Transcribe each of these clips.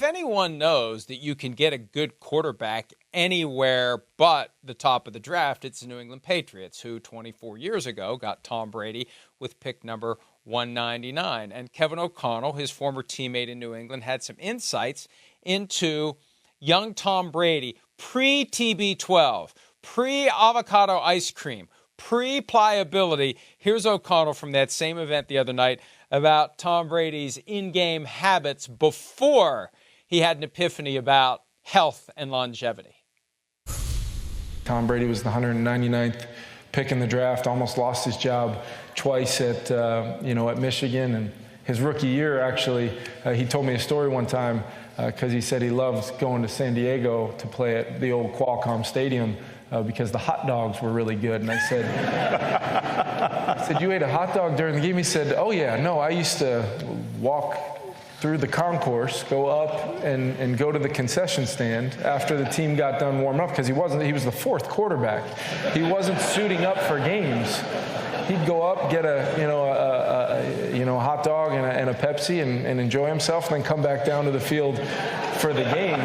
anyone knows that you can get a good quarterback anywhere but the top of the draft, it's the New England Patriots, who 24 years ago got Tom Brady with pick number 199. And Kevin O'Connell, his former teammate in New England, had some insights into young Tom Brady pre-TB12, pre-avocado ice cream, pre-pliability. Here's O'Connell from that same event the other night about Tom Brady's in-game habits before he had an epiphany about health and longevity. Tom Brady was the 199th pick in the draft, almost lost his job twice at Michigan. And his rookie year, actually, he told me a story one time because he said he loved going to San Diego to play at the old Qualcomm Stadium because the hot dogs were really good. And I said, you ate a hot dog during the game? He said, oh, yeah, no, I used to walk through the concourse, go up and go to the concession stand after the team got done warming up because he was the fourth quarterback. He wasn't suiting up for games. He'd go up, get a hot dog and a Pepsi and enjoy himself, and then come back down to the field for the game.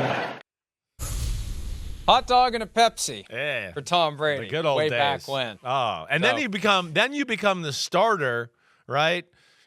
Hot dog and a Pepsi for Tom Brady. The good old way days. Back when. Oh, and then you become the starter, right?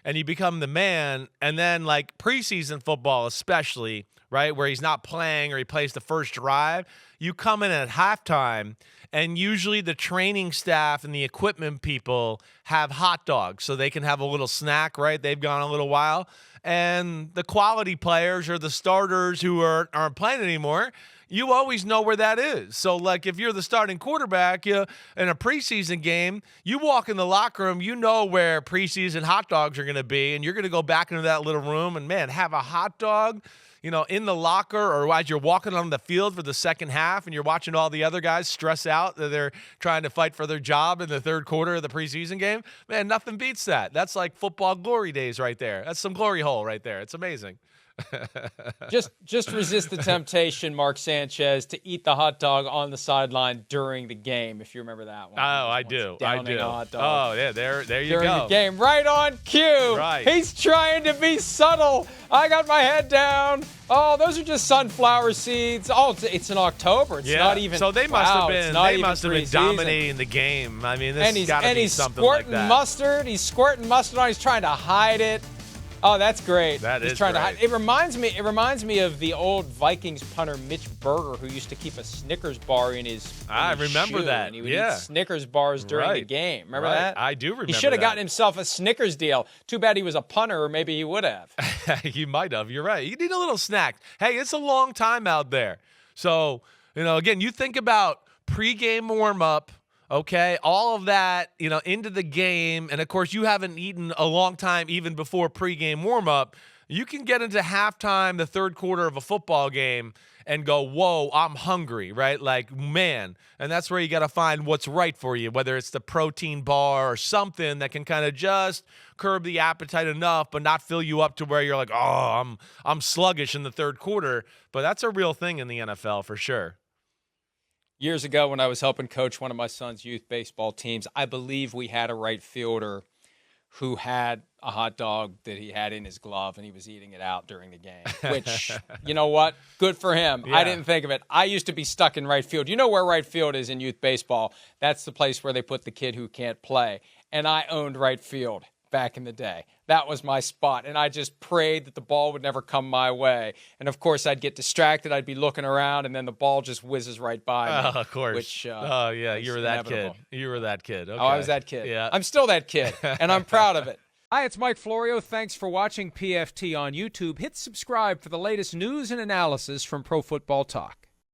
And you become the man. And then like preseason football, especially, right, where he's not playing or he plays the first drive, you come in at halftime, and usually the training staff and the equipment people have hot dogs so they can have a little snack, right? They've gone a little while. And the quality players or the starters who aren't playing anymore, you always know where that is. So, like, if you're the starting quarterback in a preseason game, you walk in the locker room, you know where preseason hot dogs are going to be, and you're going to go back into that little room and, man, have a hot dog, in the locker, or as you're walking on the field for the second half and you're watching all the other guys stress out that they're trying to fight for their job in the third quarter of the preseason game. Man, nothing beats that. That's like football glory days right there. That's some glory hole right there. It's amazing. Just resist the temptation, Mark Sanchez, to eat the hot dog on the sideline during the game, if you remember that one. Oh, I do. Downing a hot dog. Oh, yeah, there you during go. During the game, right on cue. Right. He's trying to be subtle. I got my head down. Oh, those are just sunflower seeds. Oh, it's in October. It's not even. So they must have been. They must have been dominating dominating the game. I mean, this has got to be something like that. He's squirting mustard on. He's trying to hide it. Oh, that's great. He's trying great. to hide. It reminds me of the old Vikings punter Mitch Berger, who used to keep a Snickers bar in his I remember shoe, that. And he would eat Snickers bars during the game. Remember that? I do remember. He should have gotten himself a Snickers deal. Too bad he was a punter, or maybe he would have. He might have. You're right. You need a little snack. Hey, it's a long time out there. So, again, you think about pregame warm-up, okay, all of that, into the game. And, of course, you haven't eaten a long time even before pregame warm-up. You can get into halftime, the third quarter of a football game, and go, whoa, I'm hungry, right? Like, man. And that's where you got to find what's right for you, whether it's the protein bar or something that can kind of just curb the appetite enough but not fill you up to where you're like, oh, I'm sluggish in the third quarter. But that's a real thing in the NFL for sure. Years ago when I was helping coach one of my son's youth baseball teams, I believe we had a right fielder who had a hot dog that he had in his glove, and he was eating it out during the game, which, you know what? Good for him. Yeah. I didn't think of it. I used to be stuck in right field. You know where right field is in youth baseball? That's the place where they put the kid who can't play, and I owned right field back in the day. That was my spot, and I just prayed that the ball would never come my way. And, of course, I'd get distracted. I'd be looking around, and then the ball just whizzes right by me. Oh, of course. Which, you were that inevitable. kid. You were that kid. Okay. Oh, I was that kid. Yeah. I'm still that kid, and I'm proud of it. Hi, it's Mike Florio. Thanks for watching PFT on YouTube. Hit subscribe for the latest news and analysis from Pro Football Talk.